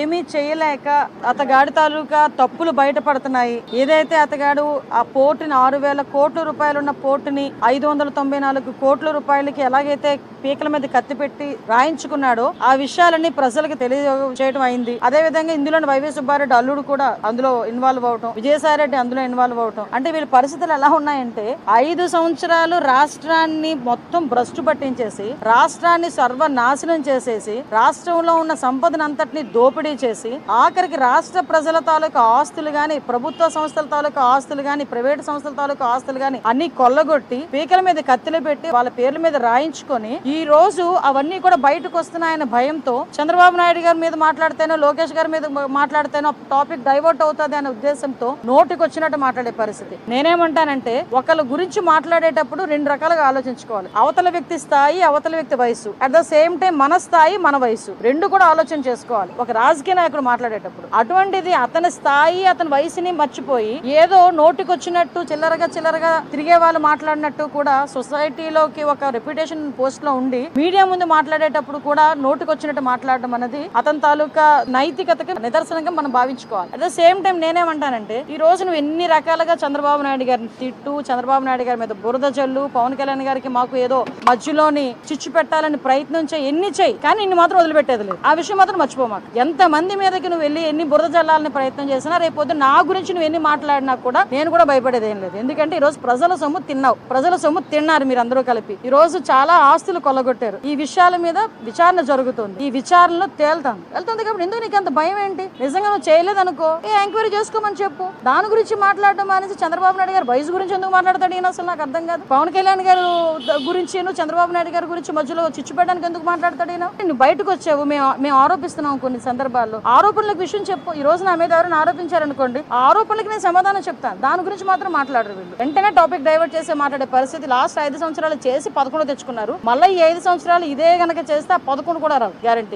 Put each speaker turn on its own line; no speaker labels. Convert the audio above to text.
ఏమీ చేయలేక అతగాడి తాలూకా తప్పులు బయటపడుతున్నాయి. ఏదైతే అతగాడు ఆ పోర్టుని 6,000 కోట్ల రూపాయలున్న పోర్టుని 594 కోట్ల రూపాయలకి ఎలాగైతే పీకల మీద కత్తి పెట్టి రాయించుకున్నాడో ఆ విషయాలన్నీ ప్రజలకు తెలియజేయడం అయింది. అదే విధంగా ఇందులో వైవి సుబ్బారెడ్డి అల్లుడు కూడా అందులో ఇన్వాల్వ్ అవటం, విజయసాయి రెడ్డి అందులో ఇన్వాల్వ్ అవటం, అంటే వీళ్ళ పరిస్థితులు ఎలా ఉన్నాయంటే 5 సంవత్సరాలు రాష్ట్రాన్ని మొత్తం భ్రష్టు పట్టించేసి, రాష్ట్రాన్ని సర్వనాశనం చేసేసి, రాష్ట్రంలో ఉన్న సంపదను అంతటిని దోపిడీ చేసి, ఆఖరికి రాష్ట్ర ప్రజల తాలూకా ఆస్తులు గాని, ప్రభుత్వ సంస్థల తాలూకా ఆస్తులు గాని, ప్రైవేట్ సంస్థల తాలూకా ఆస్తులు గాని అన్ని కొల్లగొట్టి పీకల మీద కత్తిలు పెట్టి వాళ్ళ పేర్ల మీద రాయించుకొని ఈ రోజు అవన్నీ కూడా బయటకు వస్తున్నాయన్న భయంతో చంద్రబాబు నాయుడు గారి మీద మాట్లాడితేనో, లోకేష్ గారి మీద మాట్లాడితేనో టాపిక్ డైవర్ట్ అవుతుంది అనే ఉద్దేశంతో నోటికి వచ్చినట్టు మాట్లాడే పరిస్థితి. నేనేమంటానంటే ఒకళ్ళ గురించి మాట్లాడేటప్పుడు 2 రకాలుగా ఆలోచించుకోవాలి. అవతల వ్యక్తి స్థాయి, అవతల వ్యక్తి వయసు, అట్ ద సేమ్ టైం మన స్థాయి, మన వయసు రెండు కూడా ఆలోచన చేసుకోవాలి ఒక రాజకీయ నాయకుడు మాట్లాడేటప్పుడు. అటువంటిది అతని స్థాయి, అతని వయసుని మర్చిపోయి ఏదో నోటికి వచ్చినట్టు చిల్లరగా తిరిగే వాళ్ళు మాట్లాడినట్టు కూడా సొసైటీలోకి ఒక రెప్యుటేషన్ పోస్ట్ లో ఉండి మీడియా ముందు మాట్లాడేటప్పుడు కూడా నోటికి వచ్చినట్టు మాట్లాడడం అనేది అతని తాలూకా నైతికతకి నిదర్శనంగా మనం భావించుకోవాలి. అట్ ద సేమ్ టైం నేనేమంటానంటే ఈ రోజు నువ్వు ఎన్ని రకాలుగా చంద్రబాబు నాయుడు గారిని తిట్టు, చంద్రబాబు నాయుడు గారి మీద బురద జల్లు, పవన్ కళ్యాణ్ గారికి మాకు ఏదో మధ్యలోని చిచ్చు పెట్టాలని ప్రయత్నం చేయి, ఎన్ని చేయి, కానీ ఇన్ని మాత్రం వదిలిపెట్టేది లేదు. ఆ విషయం మాత్రం మర్చిపోమాకు. ఎంత మంది మీదకి నువ్వు వెళ్ళి ఎన్ని బురద జల్లాలని ప్రయత్నం చేసినా రేపొద్దు నా గురించి నువ్వు ఎన్ని మాట్లాడినా కూడా నేను కూడా భయపడేది ఏం లేదు. ఎందుకంటే ఈ రోజు ప్రజల సొమ్ము తిన్నావు, ప్రజల సొమ్ము తిన్నారు మీరు అందరూ కలిపి. ఈ రోజు చాలా ఆస్తులు కొల్లగొట్టారు. ఈ విషయాల మీద విచారణ జరుగుతుంది, ఈ విచారణలో వెళ్తుంది కాబట్టి ఎందుకు నీకు అంత భయం ఏంటి? నిజంగా నువ్వు చేయలేదనుకో ఎంక్వైరీ చేసుకోమని చెప్పు. దాని గురించి మాట్లాడడం అనేసి చంద్రబాబు నాయుడు గారు వయసు గురించి ఎందుకు మాట్లాడతాడు ఈయన? అసలు నాకు అర్థం కాదు. పవన్ కళ్యాణ్ గారు గురించి, చంద్రబాబు నాయుడు గారి గురించి మధ్యలో చిచ్చు పెట్టడానికి ఎందుకు మాట్లాడతాడు ఈయన? నువ్వు బయటకు వచ్చావు, మేము ఆరోపిస్తున్నాం కొన్ని సందర్భాల్లో. ఆరోపణలకు విషయం చెప్పు. ఈ రోజు నా మీద ఎవరైనా ఆరోపించారనుకోండి, ఆ ఆరోపణలకు నేను సమాధానం చెప్తాను. దాని గురించి మాత్రం మాట్లాడరు వీళ్ళు. వెంటనే టాపిక్ డైవర్ట్ చేసి మాట్లాడే పరిస్థితి. లాస్ట్ 5 సంవత్సరాలు చేసి 11 తెచ్చుకున్నారు. మళ్ళీ ఈ 5 సంవత్సరాలు ఇదే గనక చేస్తే 11 కూడా రావు గ్యారంటీ.